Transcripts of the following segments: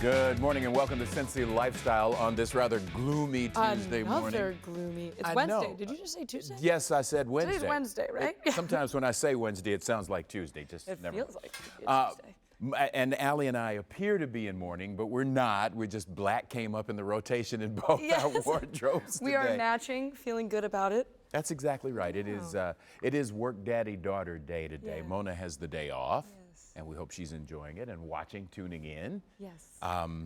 Good morning and welcome to Cincy Lifestyle on this rather gloomy Tuesday morning. Another gloomy. It's I Wednesday. know. Did you just say Tuesday? Yes, I said Wednesday. Today's Wednesday, right? Sometimes when I say Wednesday, it sounds like Tuesday. Just It never. feels like Tuesday. And Allie and I appear to be in mourning, but we're not. We're just black came up in the rotation in both our wardrobes today. We are matching, feeling good about it. That's exactly right. It is Work Daddy Daughter Day today. Yeah. Mona has the day off. Yes. And we hope she's enjoying it and watching, tuning in. Yes.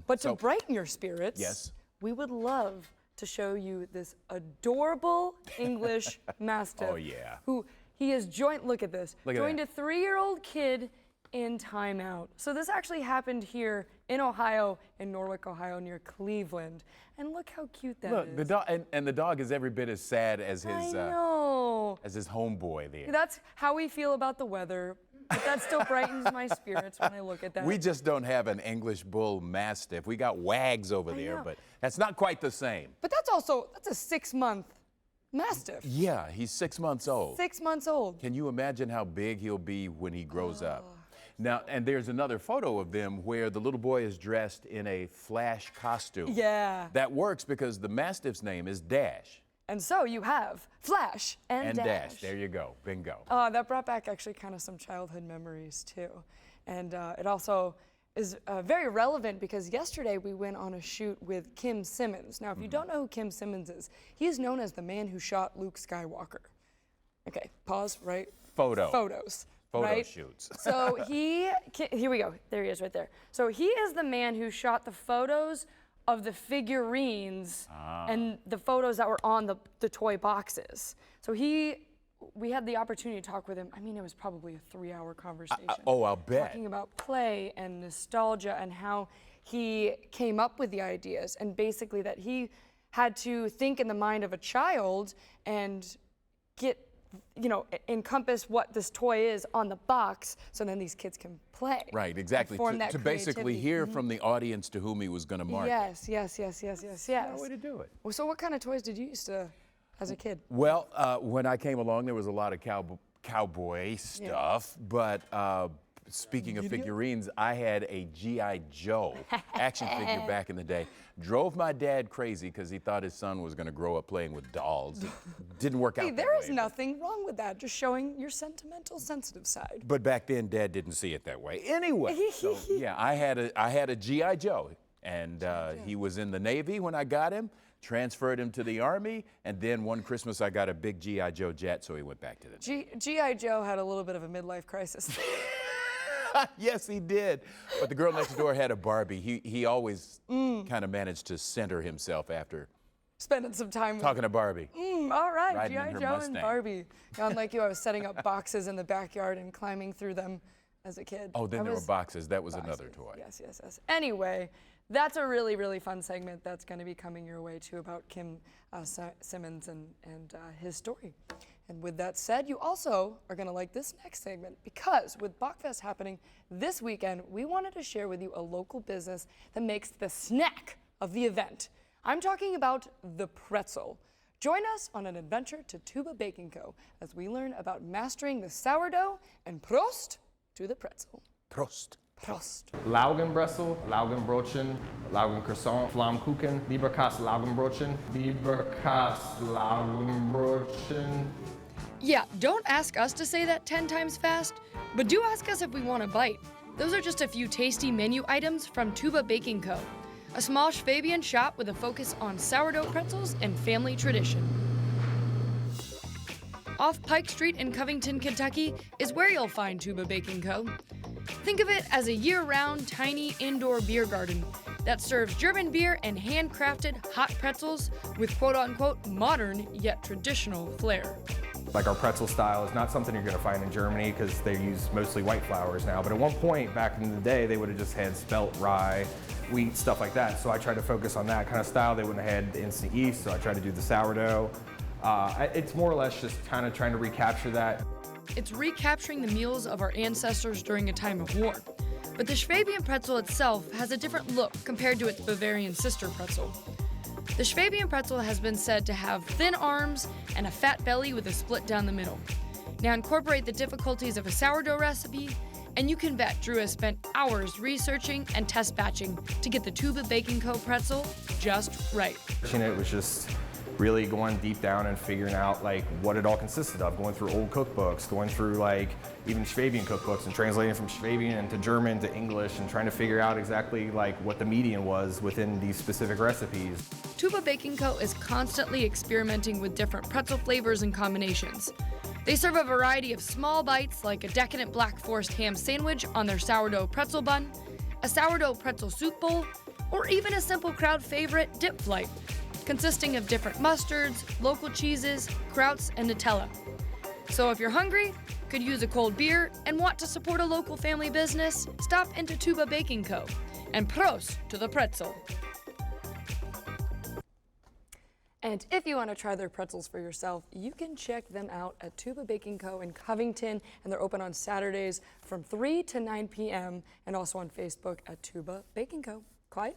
But to brighten your spirits, yes, we would love to show you this adorable English Mastiff. Oh, yeah. Who he is joined. Look at this. Look at joined that. a 3-year-old kid in timeout. So this actually happened here in Ohio, in Norwalk, Ohio, near Cleveland. And look how cute that is. Look, the dog and the dog is every bit as sad as his homeboy there. That's how we feel about the weather. But that still brightens my spirits when I look at that. We just don't have an English Bull Mastiff. We got Wags over there, know. but that's not quite the same. But that's a 6-month Mastiff. Yeah, he's 6 months old. 6 months old. Can you imagine how big he'll be when he grows up? Now, and there's another photo of them where the little boy is dressed in a Flash costume. Yeah. That works because the Mastiff's name is Dash. And so you have Flash and Dash. There you go. Bingo. That brought back actually kind of some childhood memories too. And it also is very relevant because yesterday we went on a shoot with Kim Simmons. Now, if you don't know who Kim Simmons is, he is known as the man who shot Luke Skywalker. Okay, pause, right? Photos. Photo right? shoots. So here we go. There he is right there. So he is the man who shot the photos of the figurines and the photos that were on the toy boxes. So we had the opportunity to talk with him. I mean, it was probably a 3-hour conversation. I'll bet. Talking about play and nostalgia and how he came up with the ideas, and basically that he had to think in the mind of a child and encompass what this toy is on the box, so then these kids can play. Right, exactly. To basically hear from the audience to whom he was going to market. Yes. That's the way to do it. Well, so what kind of toys did you used to, as a kid? Well, when I came along, there was a lot of cowboy stuff, but speaking of figurines, I had a G.I. Joe action figure back in the day. Drove my dad crazy because he thought his son was going to grow up playing with dolls. It didn't work out that there way, is nothing wrong with that, just showing your sentimental, sensitive side. But back then, Dad didn't see it that way. Anyway, so yeah, I had a G.I. Joe, and he was in the Navy when I got him, transferred him to the Army, and then one Christmas I got a big G.I. Joe jet, so he went back to the Navy. G.I. Joe had a little bit of a midlife crisis. Yes, he did. But the girl next door had a Barbie. He always kind of managed to center himself after spending some time talking to Barbie. All right, G.I. Joe Mustang. and Barbie. Unlike you, I was setting up boxes in the backyard and climbing through them as a kid. Oh, then there were boxes. That was another toy. Yes. Anyway, that's a really, really fun segment that's going to be coming your way too, about Kim Simmons and his story. And with that said, you also are going to like this next segment, because with Bachfest happening this weekend, we wanted to share with you a local business that makes the snack of the event. I'm talking about the pretzel. Join us on an adventure to Tuba Baking Co. as we learn about mastering the sourdough, and Prost to the pretzel. Prost. Prost. Laugenbrezel, Laugenbrötchen, Laugencroissant, Flammkuchen, Bieberkas Laugenbrötchen, Bieberkas Laugenbrötchen. Yeah, don't ask us to say that 10 times fast, but do ask us if we want a bite. Those are just a few tasty menu items from Tuba Baking Co., a small Schwabian shop with a focus on sourdough pretzels and family tradition. Off Pike Street in Covington, Kentucky is where you'll find Tuba Baking Co. Think of it as a year-round tiny indoor beer garden that serves German beer and handcrafted hot pretzels with quote-unquote modern yet traditional flair. Like our pretzel style is not something you're going to find in Germany because they use mostly white flours now, but at one point back in the day they would have just had spelt rye, wheat, stuff like that. So I tried to focus on that kind of style. They wouldn't have had instant yeast, so I tried to do the sourdough. It's more or less just kind of trying to recapture that. It's recapturing the meals of our ancestors during a time of war. But the Schwabian pretzel itself has a different look compared to its Bavarian sister pretzel. The Schwabian pretzel has been said to have thin arms and a fat belly with a split down the middle. Now incorporate the difficulties of a sourdough recipe And you can bet Drew has spent hours researching and test batching to get the Tuba Baking Co. pretzel just right. It was just really going deep down and figuring out like what it all consisted of, going through old cookbooks, going through like even Schwabian cookbooks and translating from Schwabian into German to English and trying to figure out exactly like what the median was within these specific recipes. Tuba Baking Co. is constantly experimenting with different pretzel flavors and combinations. They serve a variety of small bites like a decadent Black Forest ham sandwich on their sourdough pretzel bun, a sourdough pretzel soup bowl, or even a simple crowd favorite dip flight, consisting of different mustards, local cheeses, krauts, and Nutella. So if you're hungry, could use a cold beer, and want to support a local family business, stop into Tuba Baking Co. And prost to the pretzel. And if you want to try their pretzels for yourself, you can check them out at Tuba Baking Co. in Covington, and they're open on Saturdays from 3 to 9 p.m. and also on Facebook at Tuba Baking Co. Clyde?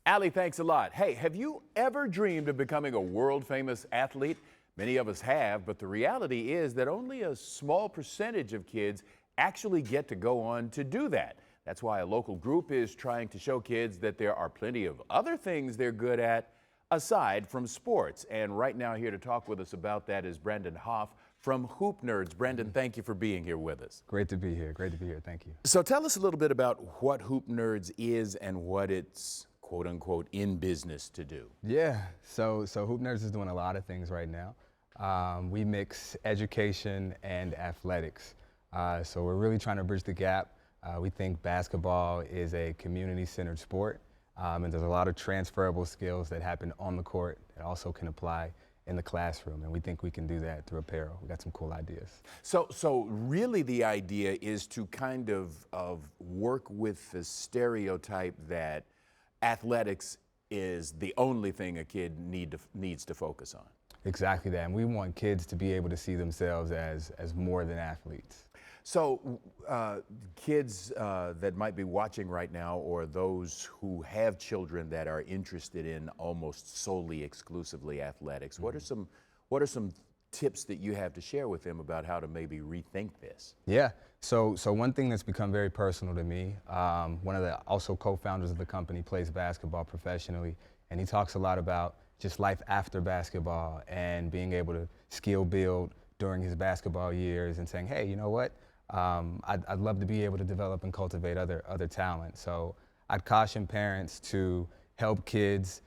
Allie, thanks a lot. Hey, have you ever dreamed of becoming a world-famous athlete? Many of us have, but the reality is that only a small percentage of kids actually get to go on to do that. That's why a local group is trying to show kids that there are plenty of other things they're good at aside from sports. And right now here to talk with us about that is Brandon Hoff from HoopNerdz. Brandon, thank you for being here with us. Great to be here. Great to be here. Thank you. So tell us a little bit about what HoopNerdz is and what it's quote unquote in business to do. Yeah, so HoopNerdz is doing a lot of things right now. We mix education and athletics. So we're really trying to bridge the gap. We think basketball is a community-centered sport, and there's a lot of transferable skills that happen on the court that also can apply in the classroom, and we think we can do that through apparel. We got some cool ideas. So really the idea is to kind of work with the stereotype that athletics is the only thing a kid needs to focus on. Exactly that, and we want kids to be able to see themselves as more than athletes. So kids that might be watching right now, or those who have children that are interested in almost solely exclusively athletics, what are some tips that you have to share with them about how to maybe rethink this? Yeah, so one thing that's become very personal to me, one of the also co-founders of the company plays basketball professionally, and he talks a lot about just life after basketball and being able to skill build during his basketball years and saying, hey, you know what? I'd love to be able to develop and cultivate other talent. So I'd caution parents to help kids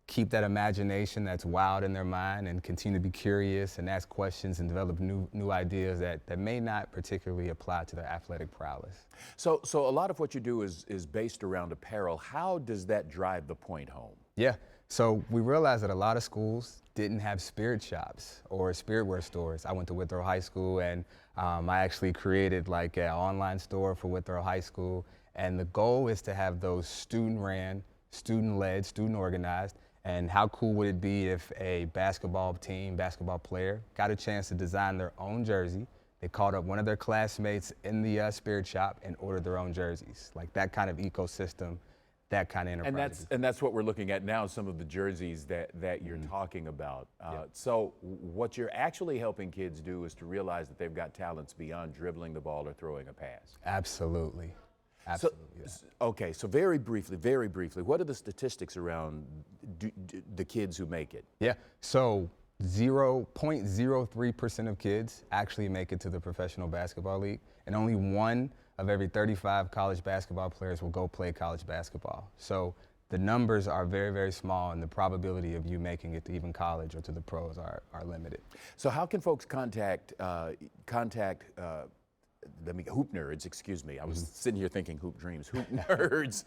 keep that imagination that's wild in their mind and continue to be curious and ask questions and develop new ideas that may not particularly apply to their athletic prowess. So a lot of what you do is based around apparel. How does that drive the point home? Yeah, so we realized that a lot of schools didn't have spirit shops or spirit wear stores. I went to Withrow High School, and I actually created like an online store for Withrow High School, and the goal is to have those student-ran, student-led, student-organized. And how cool would it be if a basketball team, basketball player, got a chance to design their own jersey? They called up one of their classmates in the spirit shop and ordered their own jerseys. Like that kind of ecosystem, that kind of enterprise. And that's what we're looking at now, some of the jerseys that you're talking about. So what you're actually helping kids do is to realize that they've got talents beyond dribbling the ball or throwing a pass. Absolutely. Absolutely. Okay, so very briefly, what are the statistics around the kids who make it? Yeah, so 0.03% of kids actually make it to the Professional Basketball League, and only 1 of every 35 college basketball players will go play college basketball. So the numbers are very, very small, and the probability of you making it to even college or to the pros are limited. So how can folks contact HoopNerdz, excuse me. I was sitting here thinking Hoop Dreams, HoopNerdz,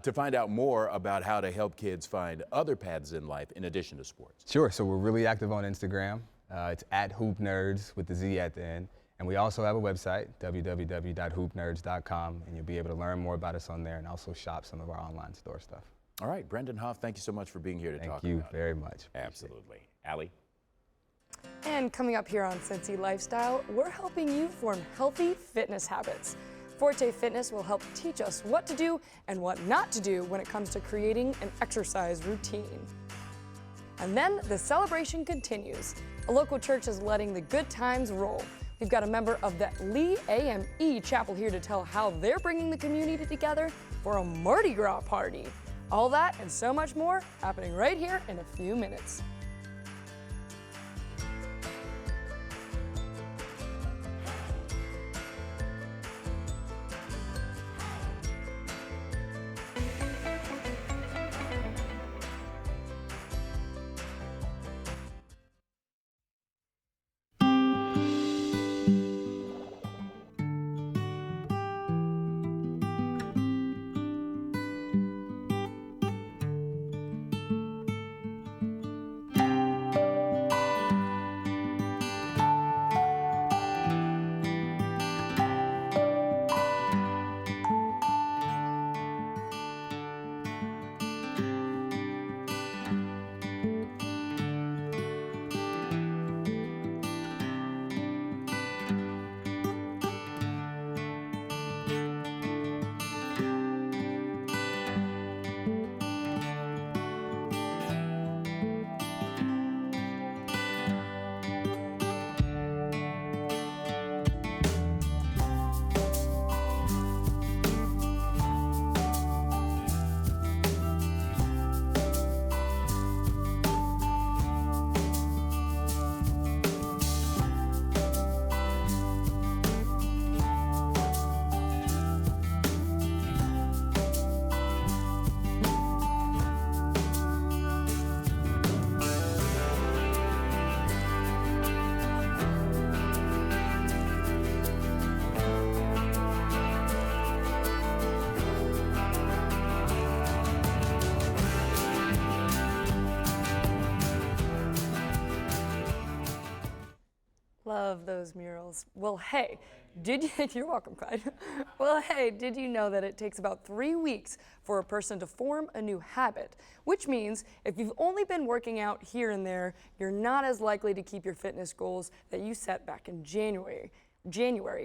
to find out more about how to help kids find other paths in life in addition to sports. Sure, so we're really active on Instagram. It's at HoopNerdz with the Z at the end. And we also have a website, www.hoopnerds.com, and you'll be able to learn more about us on there and also shop some of our online store stuff. All right, Brandon Hoff, thank you so much for being here to talk about it. Thank you very much. Absolutely. Allie? And coming up here on Cincy Lifestyle, we're helping you form healthy fitness habits. Forte Fitness will help teach us what to do and what not to do when it comes to creating an exercise routine. And then the celebration continues. A local church is letting the good times roll We've got a member of the Lee AME Chapel here to tell how they're bringing the community together for a Mardi Gras party. All that and so much more happening right here in a few minutes. Love those murals. Well, hey, you're welcome, Clyde. Well, hey, did you know that it takes about 3 weeks for a person to form a new habit? Which means if you've only been working out here and there, you're not as likely to keep your fitness goals that you set back in January.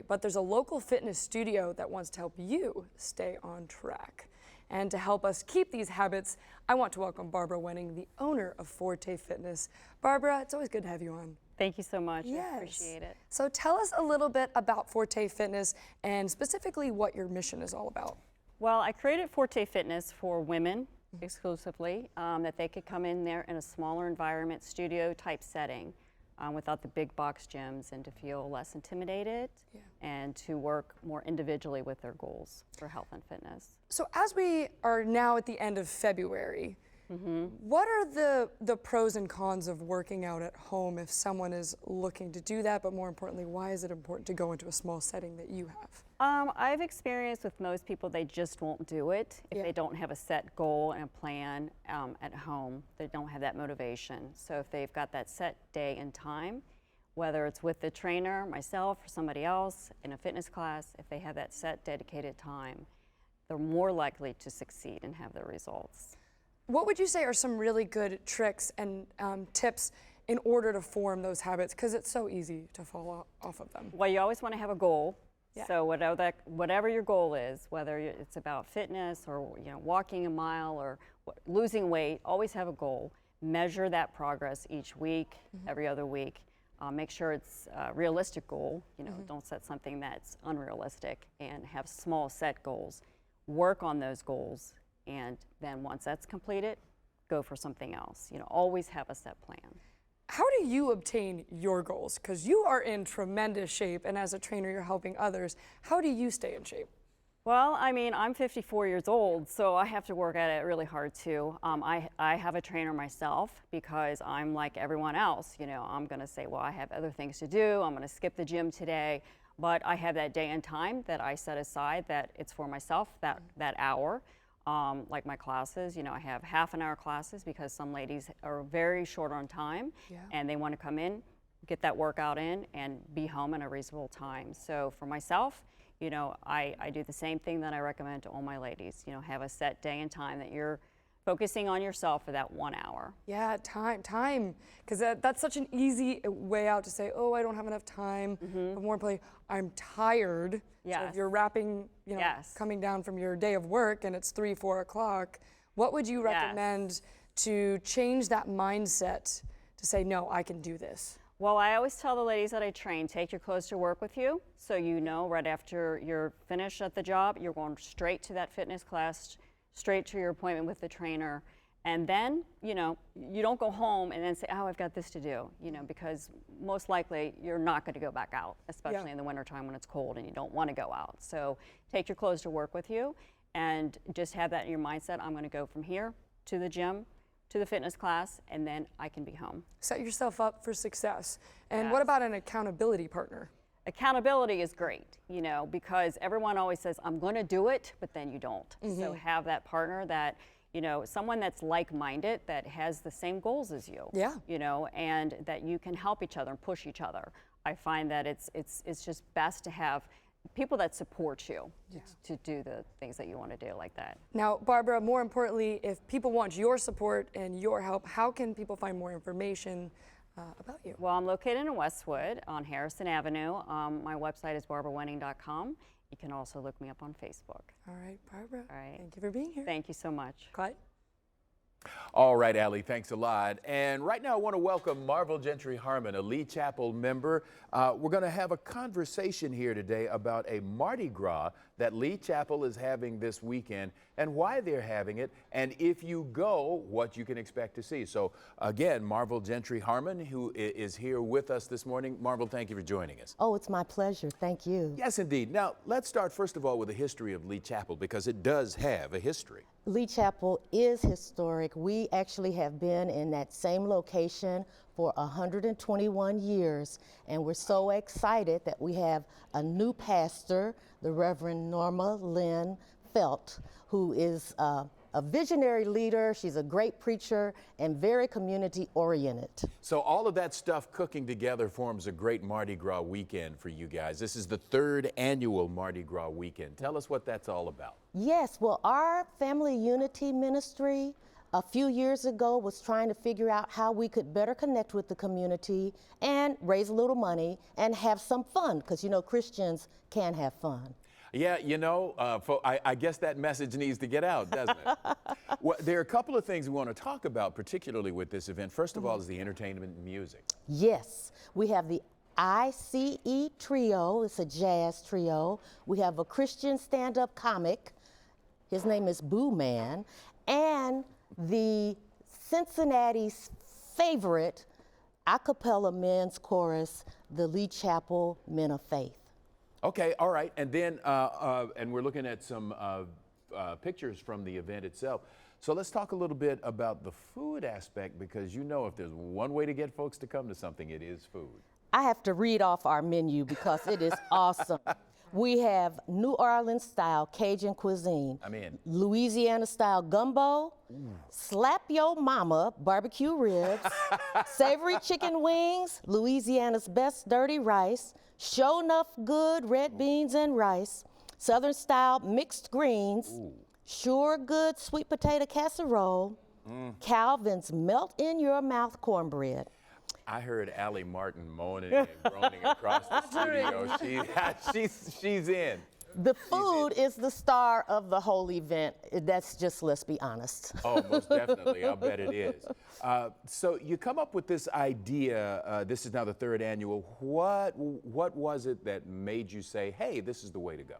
But there's a local fitness studio that wants to help you stay on track. And to help us keep these habits, I want to welcome Barbara Wenning, the owner of Forte Fitness. Barbara, it's always good to have you on. Thank you so much. Yes. I appreciate it. So tell us a little bit about Forte Fitness and specifically what your mission is all about. Well, I created Forte Fitness for women exclusively, that they could come in there in a smaller environment, studio type setting, without the big box gyms, and to feel less intimidated and to work more individually with their goals for health and fitness. So as we are now at the end of February, what are the pros and cons of working out at home if someone is looking to do that, but more importantly, why is it important to go into a small setting that you have? I've experienced with most people, they just won't do it if they don't have a set goal and a plan at home. They don't have that motivation. So if they've got that set day and time, whether it's with the trainer, myself, or somebody else in a fitness class, if they have that set dedicated time, they're more likely to succeed and have the results. What would you say are some really good tricks and tips in order to form those habits? Because it's so easy to fall off of them. Well, you always want to have a goal. Yeah. So whatever your goal is, whether it's about fitness or walking a mile or losing weight, always have a goal. Measure that progress each week, every other week. Make sure it's a realistic goal. Don't set something that's unrealistic, and have small set goals. Work on those goals. And then once that's completed, go for something else. Always have a set plan. How do you obtain your goals? Because you are in tremendous shape, and as a trainer, you're helping others. How do you stay in shape? Well, I mean, I'm 54 years old, so I have to work at it really hard too. I have a trainer myself because I'm like everyone else. I'm going to say, well, I have other things to do. I'm going to skip the gym today. But I have that day and time that I set aside that it's for myself, that hour. Like my classes, I have half-an-hour classes because some ladies are very short on time and they want to come in, get that workout in, and be home in a reasonable time. So for myself, I do the same thing that I recommend to all my ladies. Have a set day and time that you're focusing on yourself for that 1 hour. Yeah, time. Because that's such an easy way out to say, oh, I don't have enough time. But more importantly, I'm tired. Yes. So if you're wrapping, coming down from your day of work and it's 3, 4 o'clock, what would you recommend to change that mindset to say, no, I can do this? Well, I always tell the ladies that I train, take your clothes to work with you, so you know right after you're finished at the job, you're going straight to that fitness class, straight to your appointment with the trainer. And then, you know, you don't go home and then say, oh, I've got this to do, you know, because most likely you're not going to go back out, especially in the wintertime when it's cold and you don't want to go out. So take your clothes to work with you and just have that in your mindset. I'm going to go from here to the gym, to the fitness class, and then I can be home. Set yourself up for success. And what about an accountability partner? Accountability is great, you know, because everyone always says, I'm going to do it, but then you don't. So have that partner that, you know, someone that's like-minded, that has the same goals as you, you know, and that you can help each other and push each other. I find that it's just best to have people that support you to do the things that you want to do like that. Now, Barbara, more importantly, if people want your support and your help, how can people find more information about you? Well, I'm located in Westwood on Harrison Avenue. My website is barbarawenning.com. You can also look me up on Facebook. All right, Barbara. All right. Thank you for being here. Thank you so much. Clyde? All right, Allie, thanks a lot. And right now I want to welcome Marvel Gentry Harmon, a Lee Chapel member. We're going to have a conversation here today about a Mardi Gras that Lee Chapel is having this weekend and why they're having it, and if you go, what you can expect to see. So again, Marvel Gentry Harmon, who is here with us this morning. Marvel, thank you for joining us. Oh, it's my pleasure. Thank you. Yes, indeed. Now, let's start first of all with the history of Lee Chapel, because it does have a history. Lee Chapel is historic. We actually have been in that same location for 121 years, and we're so excited that we have a new pastor, the Reverend Norma Lynn Felt, who is a visionary leader. She's a great preacher and very community oriented. So all of that stuff cooking together forms a great Mardi Gras weekend for you guys. This is the 3rd annual Mardi Gras weekend. Tell us what that's all about. Yes, well, our Family Unity Ministry a few years ago was trying to figure out how we could better connect with the community and raise a little money and have some fun, because you know Christians can have fun. Yeah, you know, I guess that message needs to get out, doesn't it? Well, there are a couple of things we want to talk about, particularly with this event. First of all is the entertainment and music. Yes, we have the ICE Trio. It's a jazz trio. We have a Christian stand-up comic. His name is Boo Man. And the Cincinnati's favorite a cappella men's chorus, the Lee Chapel Men of Faith. Okay, all right. And then, and we're looking at some pictures from the event itself. So let's talk a little bit about the food aspect, because you know if there's one way to get folks to come to something, it is food. I have to read off our menu because it is awesome. We have New Orleans style Cajun cuisine. I'm in. Louisiana style gumbo, slap yo mama barbecue ribs, savory chicken wings, Louisiana's best dirty rice, show enough good red beans and rice, Southern style mixed greens, sure good sweet potato casserole, Calvin's melt in your mouth cornbread. I heard Allie Martin moaning and groaning across the studio. She's in. The food is the star of the whole event. That's just, let's be honest. Oh, most definitely. I'll bet it is. So you come up with this idea. This is now the 3rd annual. What was it that made you say, hey, this is the way to go?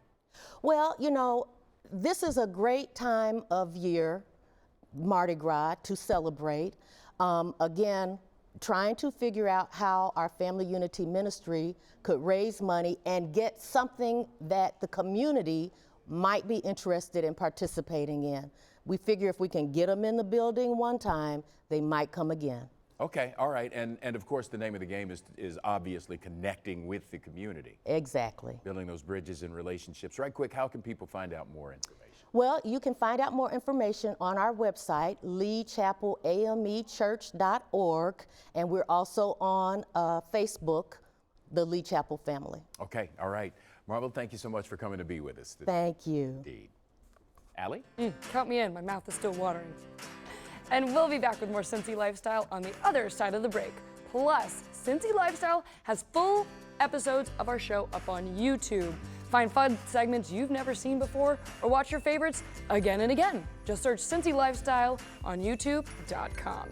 Well, you know, this is a great time of year, Mardi Gras, to celebrate. Again, trying to figure out how our Family Unity Ministry could raise money and get something that the community might be interested in participating in. We figure if we can get them in the building one time, they might come again. Okay, all right. And of course, the name of the game is obviously connecting with the community. Exactly. Building those bridges and relationships. Right quick, how can people find out more information? Well, you can find out more information on our website, leechapelamechurch.org, and we're also on Facebook, the Lee Chapel family. Okay, all right. Marvel, thank you so much for coming to be with us today. Thank you. Indeed. Allie? Count me in. My mouth is still watering. And we'll be back with more Cincy Lifestyle on the other side of the break. Plus, Cincy Lifestyle has full episodes of our show up on YouTube. Find fun segments you've never seen before, or watch your favorites again and again. Just search Cincy Lifestyle on YouTube.com.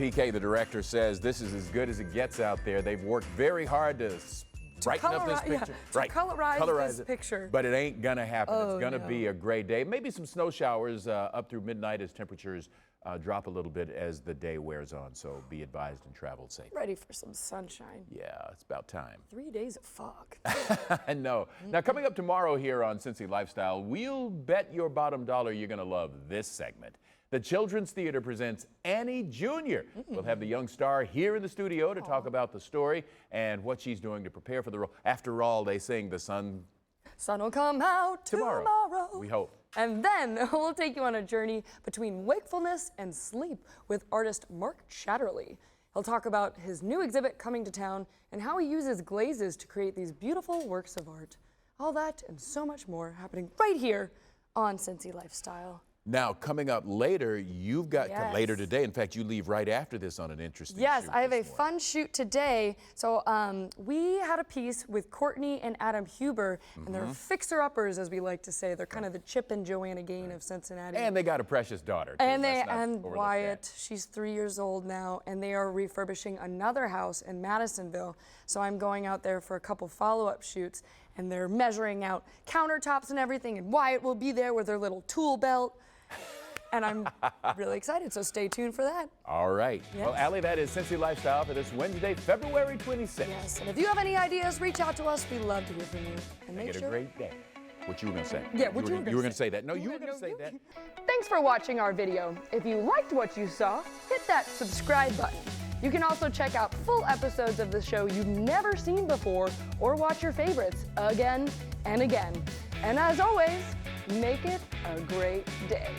PK, the director, says this is as good as it gets out there. They've worked very hard to brighten up this picture. Colorize this picture. But it ain't gonna happen. It's gonna be a great day. Maybe some snow showers up through midnight as temperatures drop a little bit as the day wears on. So be advised and travel safe. Ready for some sunshine. Yeah, it's about time. 3 days of fog. I know. Now, coming up tomorrow here on Cincy Lifestyle, we'll bet your bottom dollar you're gonna love this segment. The Children's Theater presents Annie Jr. We'll have the young star here in the studio to talk about the story and what she's doing to prepare for the role. After all, they sing the sun Sun will come out tomorrow. We hope. And then we'll take you on a journey between wakefulness and sleep with artist Mark Chatterley. He'll talk about his new exhibit coming to town and how he uses glazes to create these beautiful works of art. All that and so much more happening right here on Cincy Lifestyle. Now, coming up later, you've got later Yes. today. In fact, you leave right after this on an interesting Yes, shoot I have a this morning. fun shoot today. So we had a piece with Courtney and Adam Huber, and they're fixer-uppers, as we like to say. They're kind of the Chip and Joanna Gaines of Cincinnati. And they got a precious daughter, too. And Let's not and overlook Wyatt, that. she's 3 years old now, and they are refurbishing another house in Madisonville. So I'm going out there for a couple follow-up shoots, and they're measuring out countertops and everything, and Wyatt will be there with her little tool belt. And I'm really excited, so stay tuned for that. All right. Yes. Well, Allie, that is Cincy Lifestyle for this Wednesday, February 26th. Yes, and if you have any ideas, reach out to us. We love to hear from you. And make Make it sure. a great day. What you were going to say? Yeah, what you were You were gonna going to say that. No, you were going to say that. Thanks for watching our video. If you liked what you saw, hit that subscribe button. You can also check out full episodes of the show you've never seen before or watch your favorites again and again. And as always, make it a great day.